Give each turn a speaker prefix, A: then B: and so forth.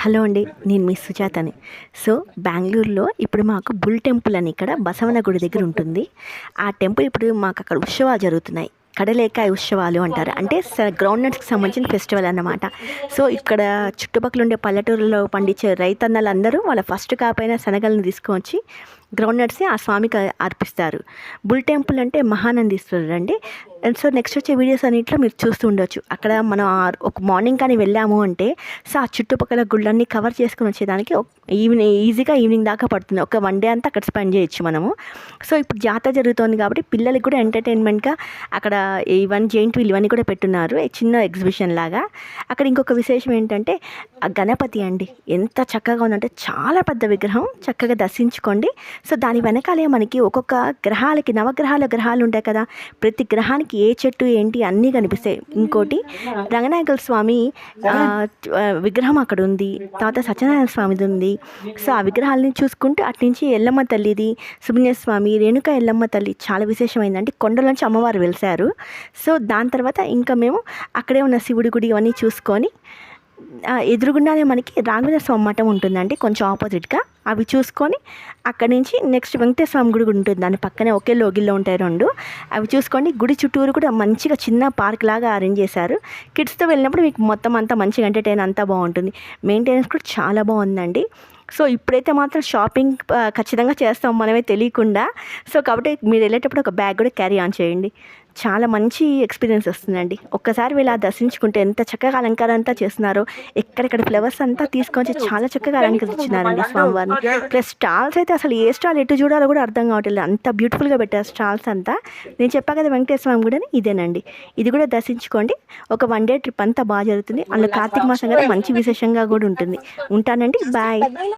A: Hello అండి, నేను మీ సుజాతని. So బెంగళూరులో ఇప్పుడు మాకు బుల్ టెంపుల్ అని ఇక్కడ బసవన గుడి దగ్గర ఉంటుంది. ఆ టెంపుల్ ఇప్పుడు మాకు అక్కడ ఉత్సవాలు జరుగుతున్నాయి. కడలేకాయ ఉత్సవాలు అంటారు. అంటే గ్రౌండ్ నట్స్కి సంబంధించిన ఫెస్టివల్ అన్నమాట. సో ఇక్కడ చుట్టుపక్కల ఉండే పల్లెటూరులో పండించే రైతన్నలందరూ వాళ్ళ ఫస్ట్ కాపైన శనగలను తీసుకొచ్చి గ్రౌండ్ నట్స్ని ఆ స్వామికి అర్పిస్తారు. బుల్ టెంపుల్ అంటే మహానందీశ్వరుడు అండి. సో నెక్స్ట్ వచ్చే వీడియోస్ అన్నింటిలో మీరు చూస్తూ ఉండొచ్చు. అక్కడ మనం ఒక మార్నింగ్ కానీ వెళ్ళాము అంటే సో ఆ చుట్టుపక్కల గుళ్ళన్నీ కవర్ చేసుకుని వచ్చేదానికి ఈజీగా ఈవినింగ్ దాకా పడుతుంది. ఒక వన్ డే అంతా అక్కడ స్పెండ్ చేయొచ్చు మనము. సో ఇప్పుడు జాతర జరుగుతోంది కాబట్టి పిల్లలకి కూడా ఎంటర్టైన్మెంట్గా అక్కడ ఇవన్నీ జెయింట్ వీల్ ఇవన్నీ కూడా పెట్టున్నారు, చిన్న ఎగ్జిబిషన్ లాగా. అక్కడ ఇంకొక విశేషం ఏంటంటే ఆ గణపతి అండి ఎంత చక్కగా ఉందంటే చాలా పెద్ద విగ్రహం, చక్కగా దర్శించుకోండి. సో దాని వెనకాలే మనకి ఒక్కొక్క గ్రహాలకి గ్రహాలు ఉంటాయి కదా, ప్రతి గ్రహానికి ఏ చెట్టు ఏంటి అన్నీ కనిపిస్తాయి. ఇంకోటి రంగనాయకుల స్వామి విగ్రహం అక్కడ ఉంది, తర్వాత సత్యనారాయణ స్వామిది ఉంది. సో ఆ విగ్రహాలని చూసుకుంటూ అట్నుంచి ఎల్లమ్మ తల్లిది, సుబ్రహ్మణ్య స్వామి, రేణుక ఎల్లమ్మ తల్లి చాలా విశేషమైందంటే కొండలోంచి అమ్మవారు వెలిశారు. సో దాని తర్వాత ఇంకా మేము అక్కడే ఉన్న శివుడి గుడి ఇవన్నీ చూసుకొని ఎదురుగుండానే మనకి రాఘవేంద్ర స్వామి మఠం ఉంటుందండి, కొంచెం ఆపోజిట్గా. అవి చూసుకొని అక్కడి నుంచి నెక్స్ట్ వెంకటేశ్వర స్వామి గుడి ఉంటుంది, దాని పక్కనే ఒకే లోగిల్లో ఉంటాయి రెండు. అవి చూసుకోండి. గుడి చుట్టూరు కూడా మంచిగా చిన్న పార్క్ లాగా అరేంజ్ చేశారు. కిడ్స్తో వెళ్ళినప్పుడు మీకు మొత్తం అంతా మంచిగా ఎంటర్టైన్ అంతా బాగుంటుంది. మెయింటెనెన్స్ కూడా చాలా బాగుందండి. సో ఇప్పుడైతే మాత్రం షాపింగ్ ఖచ్చితంగా చేస్తాం మనమే తెలియకుండా. సో కాబట్టి మీరు వెళ్ళేటప్పుడు ఒక బ్యాగ్ కూడా క్యారీ ఆన్ చేయండి, చాలా మంచి ఎక్స్పీరియన్స్ వస్తుందండి. ఒక్కసారి వీళ్ళ దర్శించుకుంటే ఎంత చక్కగా అలంకారం అంతా చేస్తున్నారో, ఎక్కడెక్కడ ఫ్లవర్స్ అంతా తీసుకొని చాలా చక్కగా అలంకరించినారండి స్వామివారిని. ప్లస్ స్టాల్స్ అయితే అసలు ఏ స్టాల్ ఎటు చూడాలో కూడా అర్థం కావట్లేదు, అంత బ్యూటిఫుల్గా పెట్టారు స్టాల్స్ అంతా. నేను చెప్పా కదా వెంకటేశ్వర స్వామి కూడా ఇదేనండి, ఇది కూడా దర్శించుకోండి. ఒక వన్ డే ట్రిప్ అంతా బాగా జరుగుతుంది. అందులో కార్తీక మాసం కదా మంచి విశేషంగా కూడా ఉంటుంది. ఉంటానండి, బాయ్.